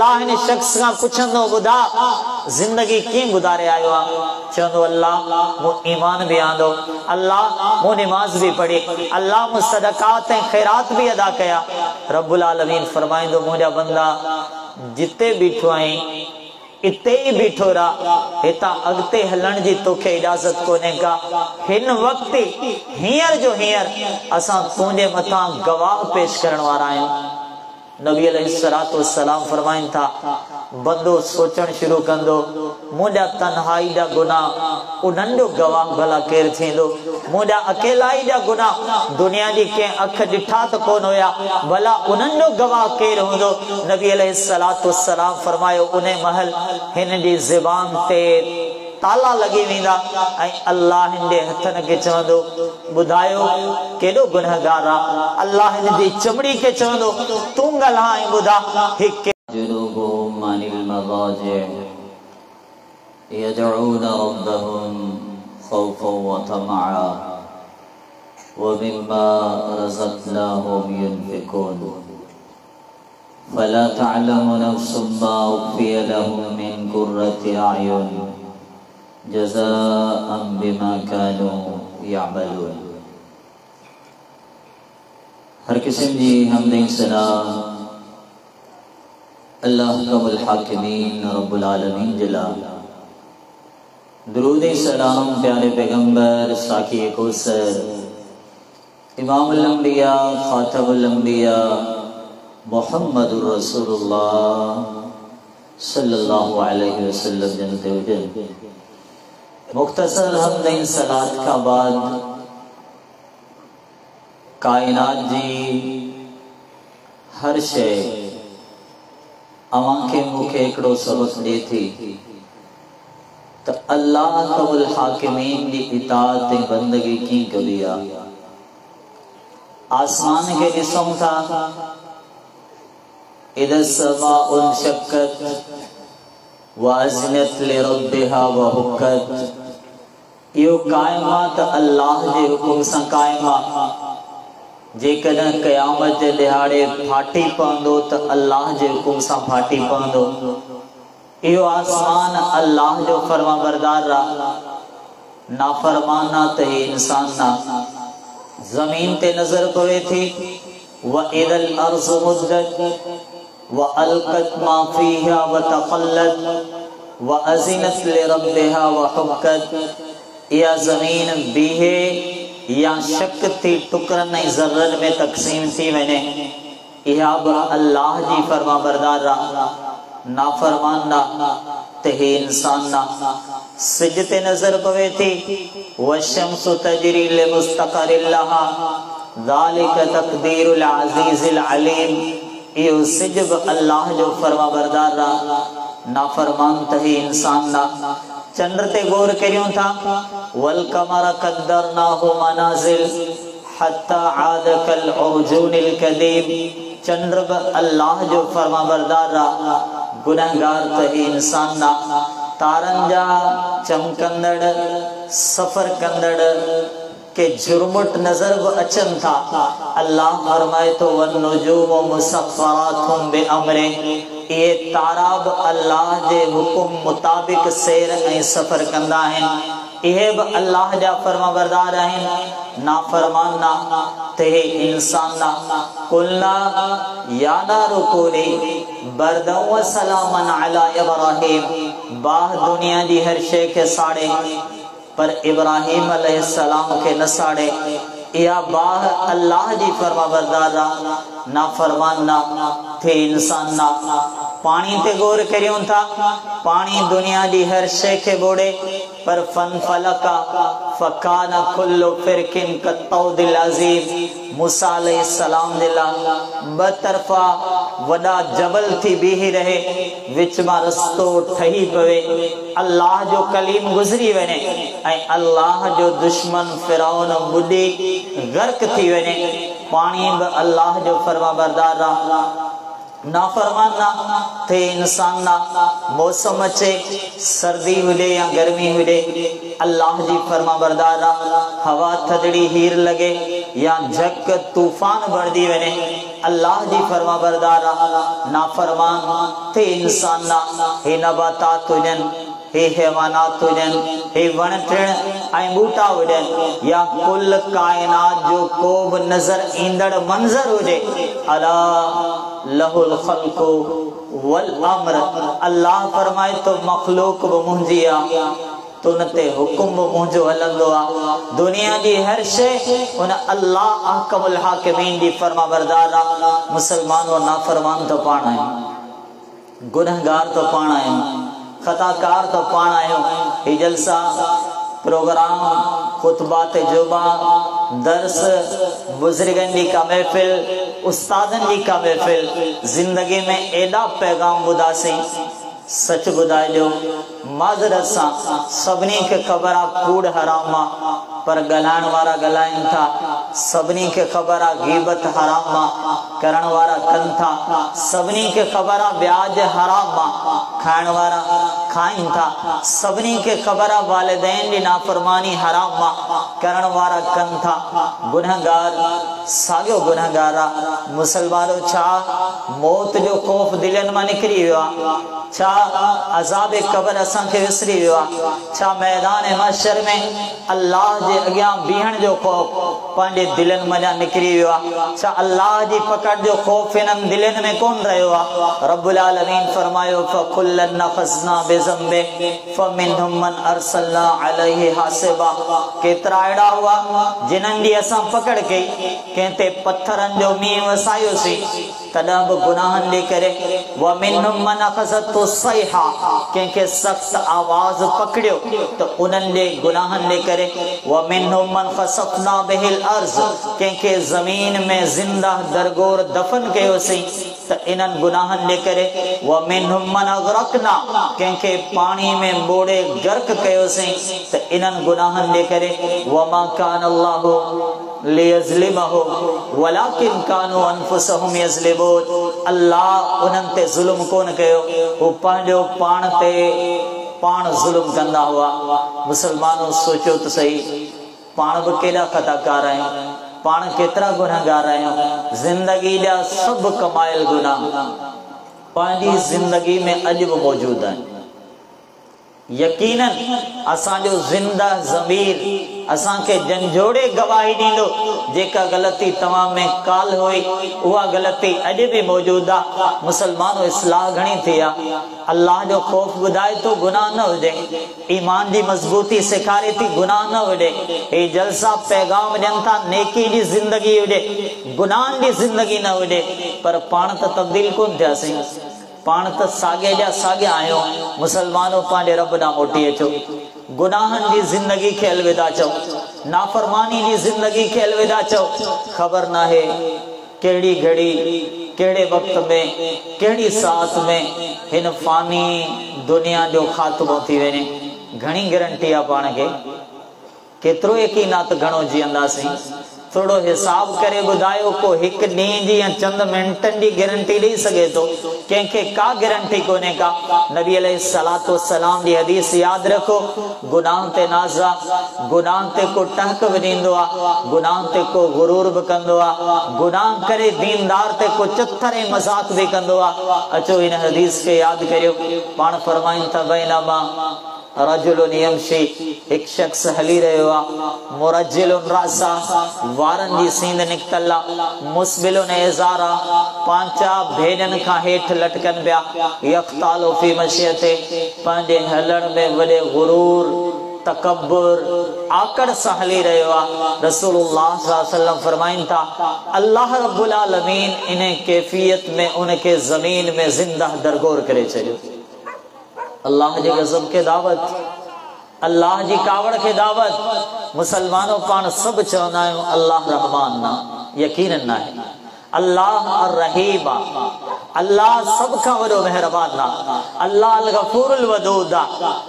अल्लाह ने शख्स का पुछंदो बुधा जिंदगी की गुजारे आयो आ चंदो अल्लाह वो ईमान भी आंदो अल्लाह वो नमाज भी पढ़ी अल्लाह मु सदकात खैरात भी अदा कया रब्बुल आलमीन फरमाइंदो मुझा बंदा जिते बीठो आई इते ही बीठो रहा हिता अगते हलण जी तोखे इजाजत कोने का हिन वक्त हींअर जो हींअर असां तुंहिंजे मथां गवाह पेश करण वारा आहियूं। नबी अलैहिस्सलातु वस्सलाम फरमाइन था बंदो सोचण शुरू कंदो मुझा तन्हाई जा गुनाह उन्हनि जो गवाह भला केर थींदो मुझा अकेलाई जा गुनाह दुनिया जी के अख ॾिठा त कोन हुया भला उन्हनि जो गवाह केर हूंदो। नबी अलैहिस्सलातु वस्सलाम फरमायो उन महल हिन जी ज़बान ते ताला लगी वेंदा ऐं अल्लाह हिन जे हथन के चवंदो बुधायो केडो गुनहगार आ अल्लाह हिन जी चमड़ी के चवंदो तू ॻाल्हाए ऐं बुधा हिक जुनूबुहुम अनिल मज़ाजिअ यदऊन रब्बहुम खौफन व तमअ व मिम्मा रज़क़नाहुम युनफिकून फला तअलमु नफ्सुम मा उख्फिय लहुम मिन कुर्रति अयुन जज़ाअन बिमा कानू यअमलून। हर किस्म जी हमद सना अल्लाह कबुल हाकिमीन रब्बुल आलमीन जला दुरूद सलाम प्यारे पैगंबर साकी कौसर इमामुल अंबिया खातमुल अंबिया मुहम्मदुर रसूलुल्लाह सल्लल्लाहु अलैहि वसल्लम जन्नत वजन मुख्तसर हमद सलात का बाद कायनात जी हर शय अवां के मुखे एकड़ो सबक दे थी तो अल्लाह कबुल हाकिमीन दी इताअत बंदगी की कबिया आसमान के ॾिसूं था इदस समाउन शक्कत वाज़नत लिरब्बिहा व हुक्कत यो कायमात अल्लाह जे हुकुम सां कायमा जेकॾहिं क़यामत जे दिहाड़े फाटी पवंदो त अल्लाह जे हुकुम सां फाटी पवंदो। इहो आसमान अल्लाह जो फरमाबरदार रहा नाफरमाना त हे इंसान ना जमीन ते नजर पवे थी व इदल अर्ज़ मुद्दत व अलकत मा फीहा व तक़ल्लत व अज़िनत लिरब्बिहा व हुक्कत या जमीन बीहे या शक थी टुकरन नहीं जर्रन में तकसीम थी वने इहा अल्लाह जी फरमाबरदार रहा नाफरमान ना ते हे इंसान ना सिजते नजर पवे थी वशम्सु तजरी लिमुस्तक़रिन लहा ज़ालिक तक़दीरुल अज़ीज़िल अलीम इहो सिजब अल्लाह जो फरमाबरदार रहा नाफरमान ते हे इंसान ना। चंद्र ते गौर करियो था वल कमर कद्दरनाहु मनाजिल हत्ता आद कल उर्जूनिल कदीम चंद्र अल्लाह जो फरमाबरदार रहा गुनहगार ते इंसान ना तारन जा चमकंदड़ सफर कंदड़ के जुर्मुट नजर ब अचन था अल्लाह फरमाए तो वन नुजूम मुसफ़रातुम बि अमरे ये ताराब अल्लाह जे हुकुम मुताबिक सैर ऐं सफर कंदा आहिनि इहे बि अल्लाह जा फरमाबरदार आहिनि नाफरमान ना ते इंसान ना कुलना या नारु कूनी बरदन व सलामन अला इब्राहीम बाह दुनिया जी हर शय के साड़े पर इब्राहीम अलैहिस्सलाम के न साड़े या बाह अल्लाह जी फरमाबरदार नाफरमान ना थे इंसान ना। पानी ते गौर करियो था पानी दुनिया दी हर शय के बोड़े पर फन फलका फकाना कुल्लु फिरकिन कत्तौदिल अज़ीम मूसा अलैहिस्सलाम दिला बतरफा वडा जबल थी बीही रहे विच मा रस्तो ठही पवे अल्लाह जो कलीम गुजरी वने ऐं अल्लाह जो दुश्मन फिरौन बुडी गर्क थी वने पानी बि अल्लाह जो फरमाबरदार रहा नाफरमान ना थे इंसान ना मौसम अचे सर्दी हुजे या गर्मी हुजे अल्लाह जी फरमाबरदार हवा थदड़ी हीर लगे या झक तूफान बरदी वने अल्लाह जी फरमा बरदार नाफरमान ते इंसान ना हे नबातात हुजन हे हैवानात हुजन हे वण टिण ऐं बूटा हुजन या कुल कायनात जो को बि नजर ईंदड़ मंजर हुजे अला लहुल खल्क़ु वल अम्र अल्लाह फरमाए तो मखलूक बि मुंहिंजी आहे तो नते हुकुम बि मुंहिंजो हलंदो आहे दुनिया जी हर शइ उन अल्लाह अहकमुल हाकिमीन जी फरमा बरदार आहे मुसलमान और नाफरमान तो पाण आहियूं गुनहगार तो पाण आहियूं खताकार तो पाण आहियूं ही जलसा प्रोग्राम खुतबात जुमा दर्स बुजुर्गन जी का महफिल उस्तादन जी का महफिल जिंदगी में एडा पैगाम बुधासी सच बुधाइजो माजरत सा सबनी के खबर आ कूड़ हराम आ पर गलाण वारा गलाइन था सबनी के खबर आ गीबत हराम आ करण वारा कन था सबनी के खबर आ ब्याज हराम आ खाण वारा खाइन था सबनी के खबर आ वालिदैन दी नाफरमानी हराम आ करण वारा कन था गुनहगार सागो गुनहगारा मुसलमानो छा मौत जो खौफ दिलन में निकरी वियो छा अजाब कब्र असां के विसरी वियो छा मैदान महशर में अल्लाह जे अग्यां बीहण जो खौफ पांजे दिलन में निकरी वियो छा अल्लाह जी पकड़ जो खौफ इनन दिलन में कोन रहियो रब्बुल आलमीन फरमायो फकुल्लन नखज़ना बिज़म्बि फमिनहुम मन अरसलना अलैहि हासिबा केतरा एड़ा हुआ जिनन जी असां पकड़ के कहते पत्थरन जो मींह वसायोसी तदा बि गुनाहन दे करे व मिनहुम मन अखज़तु सैहा के सख्त आवाज पकड़ियो तो उनन दे गुनाहन दे करे व मिनहुम मन खसफना बिहिल अर्ज के जमीन में जिंदा दरगोर दफन कयोसी तो इनन गुनाहन दे करे व मिनहुम मन अगरकना के पानी में बोड़े गर्क कयोसी तो इनन गुनाहन दे करे व मा कान अल्लाहु लियज़लिमहु वलाकिन कानू अनफुसहुम यज़लिमून अल्लाह उनन ते जुल्म कोन कयो वो पंहिंजो पाण ते पाण जुल्म कंदा हुआ मुसलमानों सोचो तो सही पाण भी केड़ा खताकार आहियूं पाण केतरा गुनहगार आहियूं जिंदगी जा सब कमायल गुनाह पंहिंजी जिंदगी में अज भी मौजूद आहिनि यकीनन असांजो जिंदा ज़मीर असां के जंजोड़े गवाही दींदो जेका गलती तमाम में काल हुई उहा गलती अज भी मौजूद आ मुसलमानो इस्लाह घणी थी आ अल्लाह जो खौफ बुधाए तो गुनाह न हुजे ईमान जी मजबूती सिखारे थी गुनाह न हुजे ए जलसा पैगाम ॾियनि था नेकी जी जिंदगी हुजे गुनाह जी जिंदगी न हुजे पर पाण त तब्दील कोन थियासीं पाण त सागे जा सागे आयो मुसलमानो पांजे रब ना मोटी अचो गुनाहन जी जिंदगी के अलविदा चो नाफरमानी जी जिंदगी के अलविदा चो खबर ना है केड़ी घड़ी केड़े वक्त में केड़ी साथ में हिन फानी दुनिया जो खात्मो थी वने घणी गारंटी आ पाण के केतरो यकीनात घणो जींदासीं थोड़ो हिसाब करे बुधायो को एक ॾींहं जी या चंद मिनटन जी गारंटी ॾेई सके तो कंहिंखे का गारंटी कोने का नबी अलैहिस्सलातु वस्सलाम जी हदीस याद रखो गुनाह ते नाज़ा गुनाह ते को टहक विंदो आ गुनाह ते को गुरूर भी कंदो आ गुनाह करे दीनदार ते को चथर ऐं मजाक भी कंदो आ अचो इन हदीस के याद करियो पाण फरमाइन था बैनमा रजुलुन यमशी एक शख्स हली रहियो आ मुरज्जिलुन रासा वारन जी सींद निकतला मुस्बिलुन इज़ारा पांचा भेजन का हेठ लटकन पिया यख्तालु फी मशियते पंहिंजे हलण में वॾे गुरूर तकब्बुर आकड़ सां हली रहियो आ रसूलुल्लाह सल्लल्लाहु अलैहि वसल्लम फरमाइन था अल्लाह रब्बुल आलमीन इन कैफियत में उनके जमीन में जिंदा दरगोर करे छॾियो अल्लाह जी गज़ब के दावत अल्लाह जी कावड़ के दावत मुसलमानों पान सब चवंदा आहियूं अल्लाह रहमान ना यकीनन ना है अल्लाह अर्रहीम अल्लाह सब का वॾो मेहरबान ना अल्लाह अल गफूरुल वदूद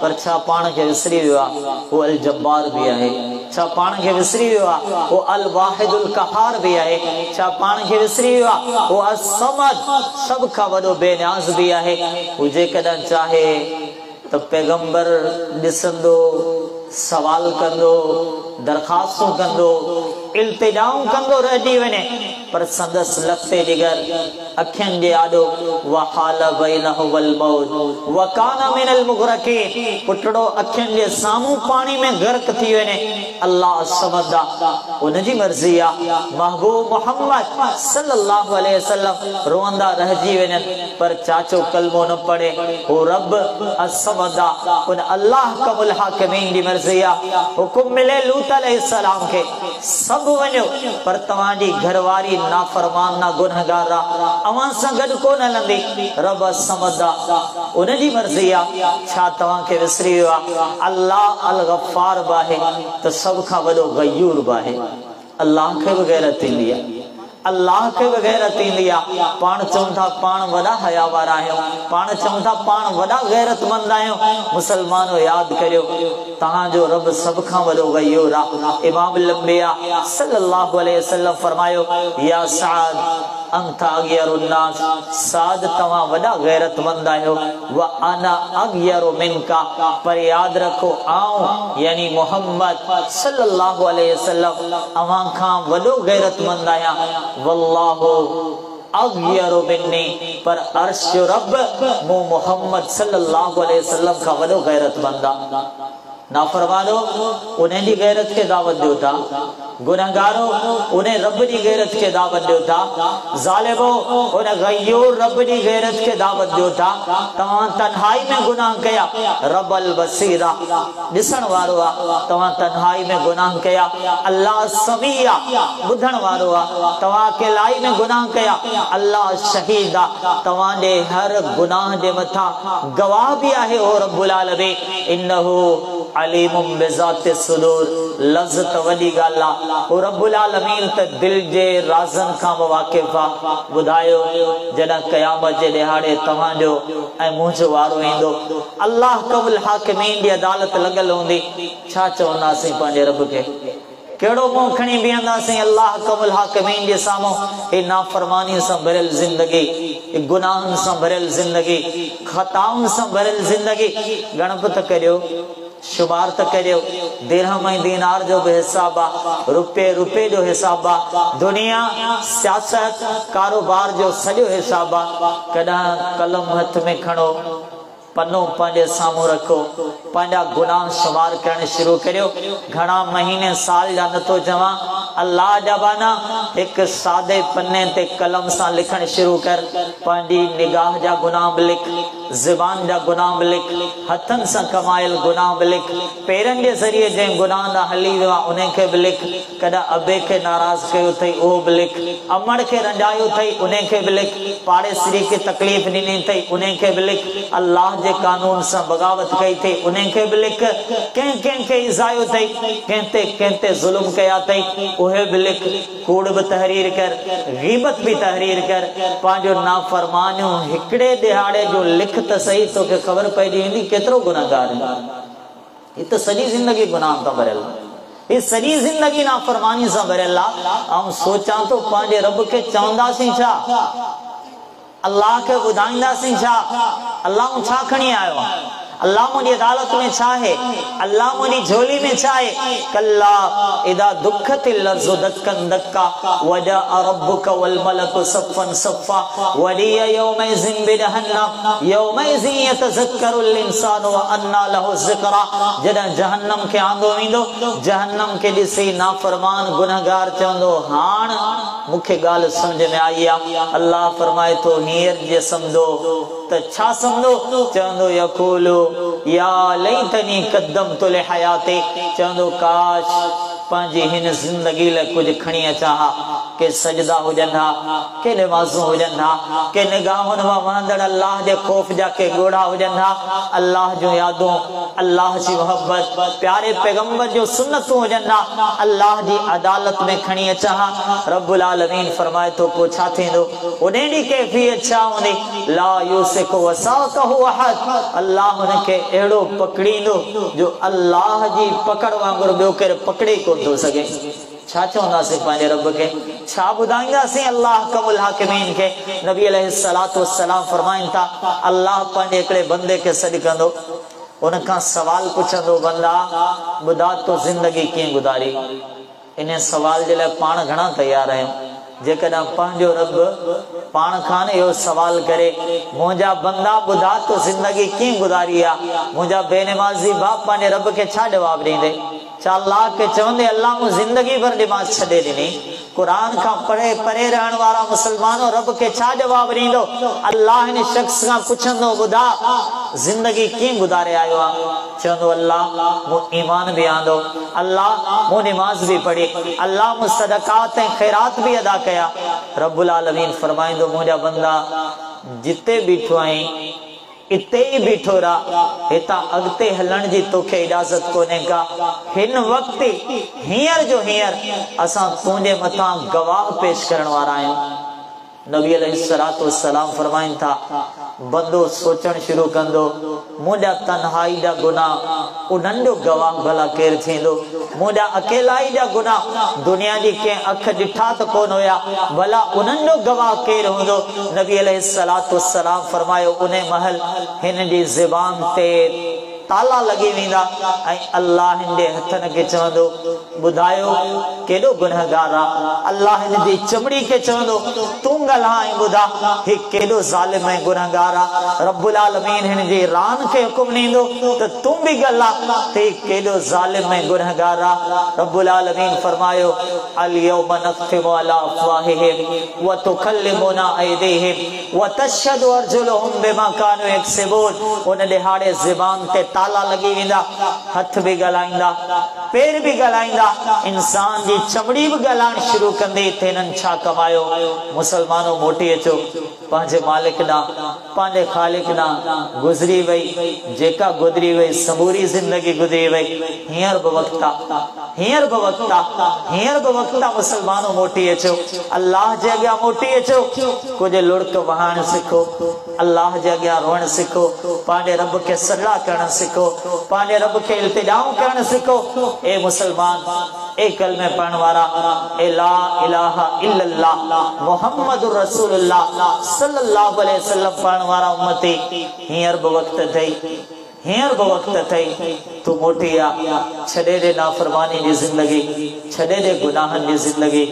पर छा पाण के विसरी वियो आ वो अल जब्बार भी है छा पाण के विसरी वियो आ वो अल वाहिदुल कहार भी है छा पाण के विसरी वियो आ वो अस समद सब का वॾो बेनियाज भी है वो जेकॾहिं चाहे तो पैगंबर दिसंदो सवाल कंदो दरखास्तों कंदो इल्तिजाऊं कंदो रहिजी वञे पर संदस लखते जिगर अखियनि जे आॾो वहाल बैनहु वल मौत वकान मिनल मुग़रक़ीन पुटड़ो अखियनि जे साम्हूं पाणी में गर्क थी वञे अल्लाह समझदा उनजी मर्ज़ी आहे महबूब मोहम्मद सल्लल्लाहु अलैहि वसल्लम रोंदा रहिजी वञनि पर चाचो कलमो न पढ़े हो रब असमदा उन अल्लाह कबुल हाकिमीन जी मर्ज़ी आहे हुकुम मिले लूत अलैहिस्सलाम के सब वञो पर तव्हांजी घरवारी नाफरमान ना गुनहगार अवां सां गॾु कोन हलंदी रब समझदा उनजी मर्ज़ी आहे छा तव्हांखे विसरी वियो आहे अल्लाह अल गफ़ार बाहे त सभ खां वॾो गयूर बाहे अल्लाह खे बि गैरत ईंदी आहे अल्लाह के गैरत ईंदी आहे पाण चऊं था पाण वॾा हया वारा आहियूं पाण चऊं था पाण वॾा गैरतमंद आहियूं मुसलमानो यादि करियो तव्हांजो रब सभ खां वॾो गयूर आहे इमाम लंबिया सल्लल्लाहु अलैहि वसल्लम फरमायो या साद अंत अगियरुन नास साद तव्हां वॾा गैरतमंद आहियो व अना अगियरु मिनका पर यादि रखो आऊं यानी मोहम्मद सल्लल्लाहु अलैहि वसल्लम अवां खां वॾो गैरतमंद आहियां वल्लाहु अगियरु मिन्नी पर अर्श रब मु मोहम्मद सल्लल्लाहु अलैहि वसल्लम खां वॾो गैरतमंद आहे नाफरमानो उन्हें जी गैरत के दावत दो था गुनहगारो उन्हें रब जी गैरत के दावत दो था जालिमो उन्हें गयूर रब जी गैरत के दावत दो था तव्हां तन्हाई में गुनाह कया रब अल बसीरा दिसण वारो आ तव्हां तन्हाई में गुनाह कया अल्लाह समीआ बुधण वारो आ तव्हां अकेलाई में गुनाह कया अल्लाह शहीद आ तव्हां दे हर गुनाह दे मथा गवाह भी आहे ओ रब्बुल आलमीन इन्नहु अलीमुम बिज़ाति सुदूर लज़्ज़त वडी गाला ओ रब्बुल आलमीन त दिल जे राज़न का वाकिफ़ आ बुधायो जडा क़यामत जे दिहाड़े तव्हां जो ऐं मुंहिंजो वारो ईंदो अल्लाह कबुल हाकिमीन जी अदालत लगल हुंदी छा चवंदासीं पंहिंजे रब के केड़ो मुंह खणी बीहंदासीं अल्लाह कबुल हाकिमीन जे साम्हूं ए नाफरमानी सां भरियल जिंदगी ए गुनाहनि सां भरियल जिंदगी खताउनि सां भरियल जिंदगी गणपत करियो शुमार त करियो दिरहम ऐं दीनार जो भी हिसाब आहे रुपए जो हिसाब आहे दुनिया सियासत कारोबार जो सॼो हिसाब आहे कॾहिं कलम हथ में खणो पन्नो पंहिंजे साम्हूं रखो पंहिंजा गुनाह शुमार करण शुरू करियो घणा महीने साल जा नथो चवां अल्लाह जा बाना एक सादे पन्ने ते कलम सां लिखण शुरू कर पंहिंजी निगाह जा गुनाह भी लिख ज़बान जा गुनाह भी लिख हथन सां कमायल गुनाह भी लिख पेरन जे ज़रिए जंहिं गुनाह ॾांहुं हली वियो आहे उन खे भी लिख कॾहिं अबे खे नाराज़ कयो अथई उहो भी लिख अमड़ खे रंजायो अथई उन खे भी लिख पाड़ेसरी खे तकलीफ़ ॾिनी अथई उन खे भी लिख अल्लाह जे कानून से बगावत कई थी उन्हें के भी लिख कें के इज़ायो थई कहते जुल्म कया थई उहे भी लिख कूड़ भी तहरीर कर गीबत भी तहरीर कर पांजो नाफरमानियो हिकड़े दिहाड़े जो लिख त सही तो के खबर पईजी वेंदी केतरो गुनाहगार है ये तो सॼी जिंदगी गुनाह सां भरियल ये सॼी जिंदगी नाफरमानी सां भरियल आहे ऐं सोचां तो पांजे रब के चवंदासीं छा अल्लाह के बुधाईंदासीं छा अल्लाह छा खणी आयो आहे अल्लाह मुझी अदालत में छा है अल्लाह मुझी झोली में छा है कल्ला इदा दुखतिल लर्ज़ु दक्कन दक्का वजा रब्बुका वल मलकु सफ़न सफ़ा वलिया यौमइज़िन बिजहन्नम यौमइज़िन यतज़क्करुल इंसानु व अन्ना लहु ज़िक्रा जॾहिं जहन्नम के आंदो वेंदो जहन्नम के ॾिसी नाफरमान गुनहगार चवंदो हाण मूंखे ॻाल्हि समझ में आई आहे अल्लाह फरमाए थो हींअर जे सम्झो त छा सम्झो चवंदो यक़ूलु या लैतनी क़द्दमतु लिहयाती चवंदो काश पंहिंजी हिन ज़िंदगी लाइ कुझु खणी अचां हा के सजदा हुजनि हा के नमाज़ूं हुजनि हा के निगाहुनि मां वहंदड़ अल्लाह जे ख़ौफ़ जा के ॻोढ़ा हुजनि हा अल्लाह जूं यादूं अल्लाह जी मोहब्बत प्यारे पैगंबर जो सुन्नतूं हुजनि हा अल्लाह जी अदालत में खणी अचां हा रब्बुल आलमीन फरमाए थो पोइ छा थींदो उन ॾींहुं कैफ़ियत छा हूंदी ला यूसिकु वसाक़हु अहद अल्लाह हुनखे अहिड़ो पकड़ींदो जो अल्लाह जी पकड़ वांगुरु ॿियो केरु पकड़े कोन थो सघे छा चवंदासीं पंहिंजे रब के छा ॿुधाईंदासीं अल्लाह कबुल हाकिमीन के नबी अलैहिस्सलातु वस्सलाम फरमाइनि था अल्लाह पंहिंजे हिकिड़े बंदे खे सॾु कंदो उन खां सवाल पुछंदो बंदा ॿुधा तो ज़िंदगी कीअं गुज़ारी इन सवाल जे लाइ पाण घणा तैयार आहियूं? जेकॾहिं पंहिंजो रब पाण खान इहो सवाल करे, मुंहिंजा बंदा ॿुधा तो ज़िंदगी कीअं गुज़ारी आहे, मुंहिंजा बेनमाज़ी बाप पंहिंजे रब खे छा जवाबु ॾींदे? छा अल्लाह खे चवंदे अल्लाह मूं ज़िंदगी भर नमाज़ छॾे ॾिनी? क़ुरान खां परे परे रहण वारा मुसलमानो रब खे छा जवाबु ॾींदो? अल्लाह हिन शख़्स खां पुछंदो, ॿुधा ज़िंदगी कीअं गुज़ारे आयो आहे? चवंदो, अल्लाह मूं ईमान बि आंदो, अल्लाह मूं नमाज़ बि पढ़ी, अल्लाह मूं सदक़ात ऐं ख़ैरात बि अदा कया। रब्बुल आलमीन फरमाईंदो, मुंहिंजा बंदा जिते बीठो आहीं इते ही बीठो रहा, हितां अॻिते हलण जी तोखे इजाज़त कोन्हे का। हिन वक्त हींअर जो हींअर असां तुंहिंजे मथां गवाह पेश करण वारा आहियूं। नबी अलैहिस्सलातु वस्सलाम फरमाइनि था, बंदो सोचण शुरू कंदो, मुंहिंजा तन्हाई जा गुनाह उन्हनि जो गवाह भला केरु थींदो? मुंहिंजा अकेलाई जा गुनाह दुनिया जी कंहिं अख ॾिठा त कोन हुया, भला उन्हनि जो गवाह केरु हूंदो? नबी अलैहिस्सलातु वस्सलाम फरमायो, उन महल हिन जी ज़बान ते ताला लगी वेंदा ऐं अल्लाह हिन जे हथनि खे चवंदो, ॿुधायो केॾो गुनहगार आहे। अल्लाह हिन जी चमड़ी खे चवंदो, तूं ॻाल्हाए ॿुधा ही केॾो ज़ालिम ऐं गुनहगार आहे। रब्बुल आलमीन हिन जी रान खे हुकुम ॾींदो त तूं बि ॻाल्हा त केॾो ज़ालिम ऐं गुनहगार आहे। रब्बुल आलमीन फरमायो, अल यौम नख्तिमु अला अफ़वाहिहिम व तुकल्लिमुना अयदीहिम व तशहदु अर्जुलुहुम बिमा कानू यक्सिबून। उन ॾिहाड़े ज़बान ते ताला लगी वेंदा, हथ भी ॻाल्हाईंदा, पेर भी ॻाल्हाईंदा, इंसान जी चमड़ी भी ॻाल्हाइण शुरू कंदी। हिननि छा कमायो? मुसलमानो मोटी अचो पंहिंजे मालिक ॾांहुं, पंहिंजे ख़ालिक ॾांहुं। गुज़री वई जेका गुज़री वई, समूरी ज़िंदगी गुज़री वई। हींअर बि वक़्तु आहे, हींअर बि वक़्तु आहे, हींअर बि वक़्तु आहे। मुसलमानो मोटी अचो, अल्लाह जे अॻियां मोटी अचो। कुझु लुड़क वहाइण सिखो, अल्लाह जे अॻियां रोअण सिखो, पंहिंजे रब खे सजदा करण सिखो, पंहिंजे रब खे इल्तिजाऊं करण सिखो। ए मुसलमान, ए कलमे पढ़ण वारा, ए ला इलाहा इल्लल्लाह मुहम्मदुर रसूलुल्लाह सल्लल्लाहु अलैहि वसल्लम पढ़ण वारा उम्मती, हींअर बि वक़्तु अथई, हींअर बि वक़्तु अथई। तूं मोटी आ, छॾे ॾे नाफ़रमानी जी ज़िंदगी, छॾे ॾे गुनाहनि जी ज़िंदगी।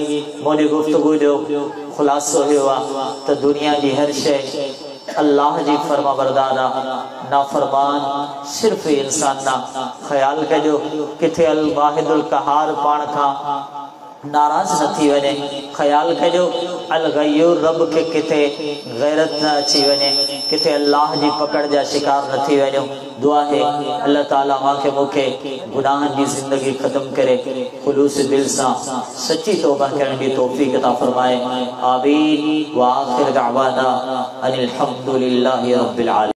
मुंहिंजी गुफ़्तगू जो ख़ुलासो इहो आहे त दुनिया जी हर शइ अल्लाह जी फर्मा बरदार आहे, नाफरमान सिर्फ़ इंसान ना। ख्याल कजो किथे अल वाहिदुल कहार पाण खां नाराज़ न थी वञे। ख्याल कजो अल गयूर रब के किथे गैरत न अची वञे, किथे अल्लाह जी पकड़ जा शिकार न थी वञो। दुआ है अल्लाह ताला मांखे मूंखे गुनाहनि जी ज़िंदगी ख़त्म करे ख़ुलूस दिल सां सच्ची तौबा करण जी तौफ़ीक़ अता फरमाए। आमीन। व आखिर दअवाना अनिल हम्दुलिल्लाहि रब्बिल आलमीन।